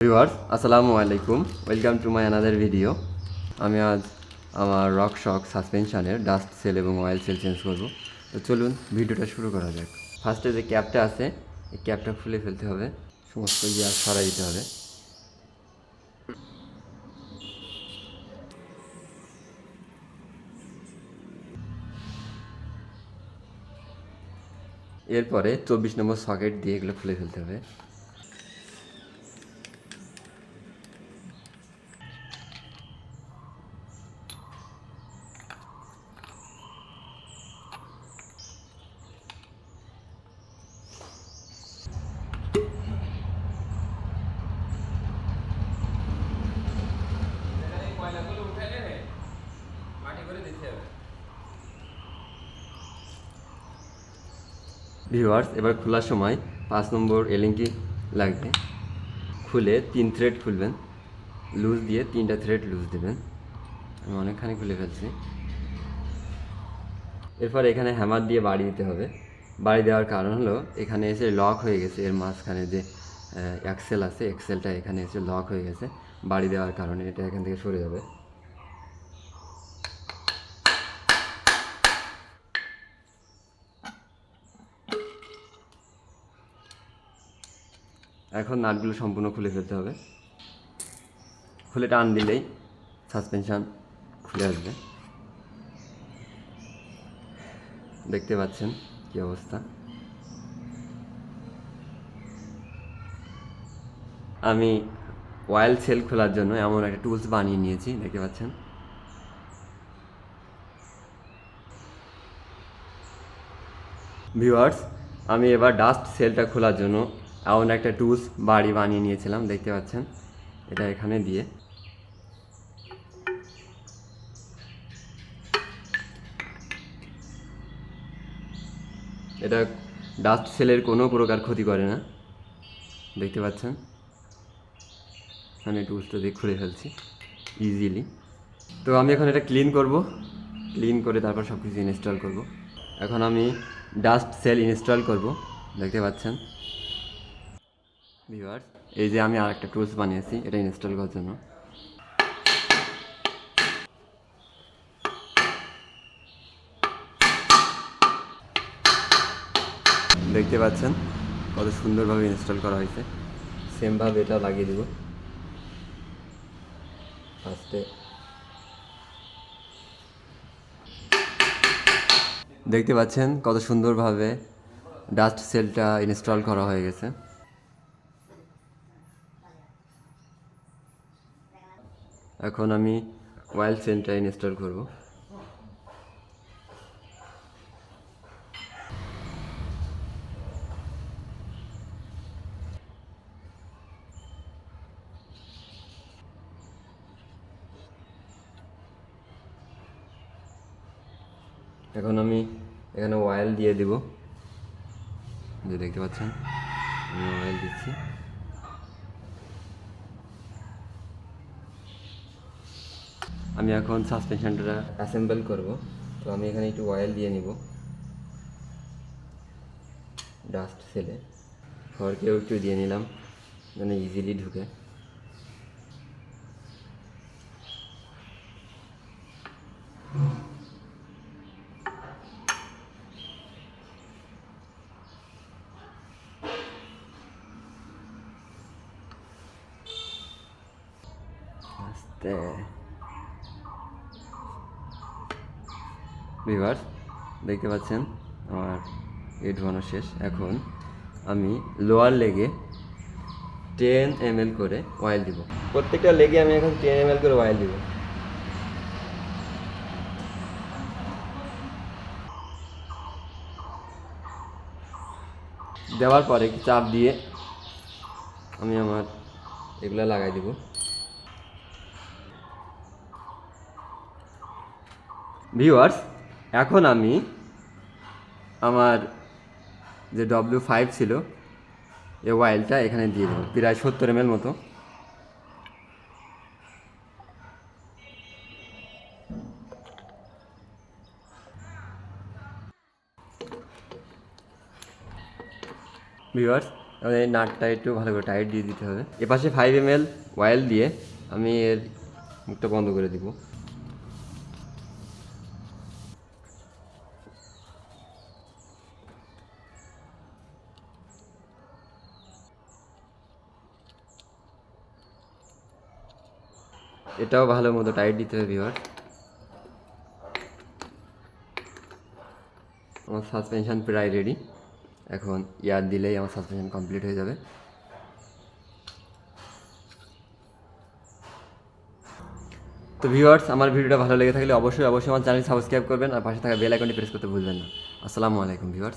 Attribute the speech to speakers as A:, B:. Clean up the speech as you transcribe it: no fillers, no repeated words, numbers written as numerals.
A: Viewers আসসালামু আলাইকুম, welcome to my another video. আমি আজ আমার রক শক সাসপেনশনের ডাস্ট সেল এবং অয়েল সেল চেঞ্জ করব। তো চলুন ভিডিওটা শুরু করা যাক। ফার্স্টে যে ক্যাপটা আছে এই ক্যাপটা খুলে ফেলতে হবে, সমস্ত গিয়ার সরাই দিতে হবে। এরপরে 24 নম্বর সকেট দিয়ে এগুলো খুলে ফেলতে হবে। ভিউয়ার্স এবার খোলার সময় 5 নম্বর এলিংটি লাগবে। খুলে 3 থ্রেড খুলবেন, লুজ দিয়ে 3টা থ্রেড লুজ দেবেন। আমি অনেকখানি খুলে ফেলছি। এরপর এখানে হ্যামার দিয়ে বাড়ি দিতে হবে। বাড়ি দেওয়ার কারণ হলো এখানে এসে লক হয়ে গেছে, এর মাঝখানে যে এক্সেল আছে এক্সেলটা এখানে এসে লক হয়ে গেছে। বাড়ি দেওয়ার কারণে এটা এখান থেকে সরে যাবে। এখন নাটগুলো সম্পূর্ণ খুলে ফেলতে হবে। খুলে টান দিলেই সাসপেনশন খুলে আসবে। দেখতে পাচ্ছেন কি অবস্থা। আমি অয়েল সেল খোলার জন্য এমন একটা টুলস বানিয়ে নিয়েছি, দেখতে পাচ্ছেন। ভিউয়ার্স আমি এবার ডাস্ট সেলটা খোলার জন্য এমন একটা টুলস বানিয়ে নিয়েছিলাম, দেখতে পাচ্ছেন। এটা এখানে দিয়ে এটা ডাস্ট সেলের কোনো প্রকার ক্ষতি করে না, দেখতে পাচ্ছেন। আমি টুলসটা দিয়ে খুলে ফেলছি ইজিলি। তো আমি এখন এটা ক্লিন করে তারপর সব কিছু ইনস্টল করব। এখন আমি ডাস্ট সেল ইনস্টল করব, দেখতে পাচ্ছেন। ভিউয়ার্স এই যে আমি আরেকটা টুলস বানিয়েছি এটা ইনস্টল করার জন্য। দেখতে পাচ্ছেন কত সুন্দরভাবে ইনস্টল করা হয়েছে। সেমভাবে এটা লাগিয়ে দেব। ফার্স্টে দেখতে পাচ্ছেন কত সুন্দরভাবে ডাস্ট সেলটা ইনস্টল করা হয়ে গেছে। এখন আমি অয়েল সেলটা ইনস্টল করব। এখন আমি এখানে অয়েল দিয়ে দেব, যে দেখতে পাচ্ছেন আমি অয়েল দিচ্ছি। আমি এখন সাসপেনশনটা অ্যাসেম্বল করব, তো আমি এখানে একটু অয়েল দিয়ে নিব ডাস্ট সেলে। ফর্কেও একটু দিয়ে নিলাম যেন ইজিলি ঢুকে। আস্তে ভিউয়ার্স দেখতে পাচ্ছেন আমার এই ঢোয়ানো শেষ। এখন আমি লোয়ার লেগে 10 ml করে অয়েল দিব। প্রত্যেকটা লেগে আমি এখন 10 ml করে অয়েল দিব। দেওয়ার পরে চাপ দিয়ে আমি আমার এগুলো লাগাই দিব। ভিউয়ার্স এখন আমি আমার যে W5 ছিল এই অয়েলটা এখানে দিয়ে দেবো, প্রায় 70 ml মতো। ভিউয়ার্স তাহলে এই নাটটা একটু ভালো করে টাইট দিয়ে দিতে হবে। এপাশে 5 ml অয়েল দিয়ে আমি এর মুখটা বন্ধ করে দিব। এটাও ভালো মতো টাইট দিতে হবে ভিউয়ার্স। আমার সাসপেনশন প্রায় রেডি। এখন ইয়ার দিলেই আমার সাসপেনশন কমপ্লিট হয়ে যাবে। তো ভিউয়ার্স, আমার ভিডিওটা ভালো লেগে থাকলে অবশ্যই আমার চ্যানেল সাবস্ক্রাইব করবেন আর পাশে থাকা বেল আইকনটি প্রেস করতে ভুলবেন না। আসসালামু আলাইকুম ভিউয়ার্স।